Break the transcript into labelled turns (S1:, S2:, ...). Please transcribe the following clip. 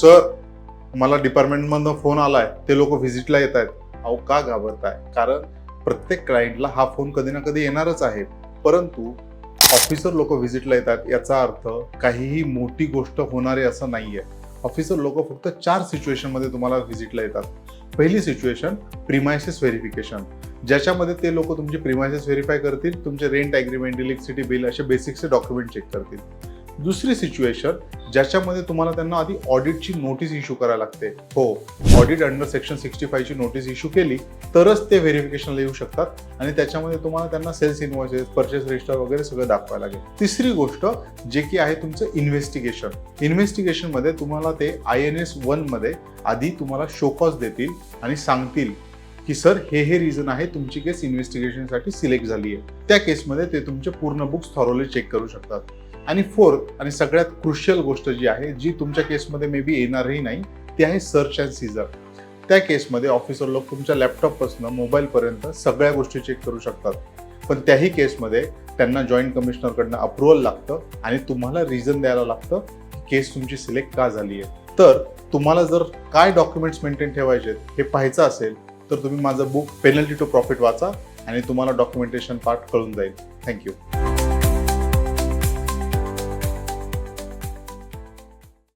S1: Sir मला डिपार्टमेंटमधनं phone आलाय, ते लोक व्हिजिटला येत आहेत. अहो का घाबरताय? कारण प्रत्येक क्लायंटला हा फोन कधी ना कधी येणारच आहे, परंतु ऑफिसर लोक व्हिजिटला येतात याचा अर्थ काहीही मोठी गोष्ट होणार आहे असं नाहीये. ऑफिसर लोक फक्त 4 सिच्युएशनमध्ये तुम्हाला व्हिजिटला येतात. पहिली सिच्युएशन प्रिमायसेस व्हेरिफिकेशन, ज्याच्यामध्ये ते लोक तुमचे प्रिमायसेस व्हेरीफाय करतील, तुमचे रेंट ॲग्रीमेंट, इलेक्ट्रिसिटी बिल असे बेसिकचे डॉक्युमेंट चेक करतील. दुसरी सिच्युएशन ज्याच्यामध्ये तुम्हाला त्यांना आधी ऑडिटची नोटीस इश्यू करायला लागते. हो, ऑडिट अंडर सेक्शन 65 ची नोटीस इश्यू केली तरच ते व्हेरिफिकेशनला येऊ शकतात आणि त्याच्यामध्ये तुम्हाला त्यांना सेल्स इन्व्हॉइसेस, परचेस रजिस्टर वगैरे सगळं दाखवायला लागेल. तिसरी गोष्ट जे की आहे तुमचं इन्व्हेस्टिगेशन. इन्व्हेस्टिगेशनमध्ये तुम्हाला ते INS 1 मध्ये आधी तुम्हाला शोकॉज देतील आणि सांगतील की सर हे रिझन आहे तुमची केस इन्व्हेस्टिगेशनसाठी सिलेक्ट झाली आहे. त्या केसमध्ये ते तुमचे पूर्ण बुक्स थॉरोली चेक करू शकतात. आणि फोर्थ आणि सगळ्यात क्रुशियल गोष्ट जी आहे, जी तुमच्या केसमध्ये मे बी येणारही नाही, ती आहे सर्च अँड सीझर. त्या केसमध्ये ऑफिसर लोक तुमच्या लॅपटॉपपासून मोबाईलपर्यंत सगळ्या गोष्टी चेक करू शकतात. पण त्याही केसमध्ये त्यांना जॉईंट कमिशनरकडनं अप्रुव्हल लागतं आणि तुम्हाला रिझन द्यायला लागतं की केस तुमची सिलेक्ट का झाली आहे. तर तुम्हाला जर काय डॉक्युमेंट्स मेंटेन ठेवायचे हे पाहायचं असेल तर तुम्ही माझं बुक पेनल्टी टू प्रॉफिट वाचा आणि तुम्हाला डॉक्युमेंटेशन पार्ट कळून जाईल. थँक्यू.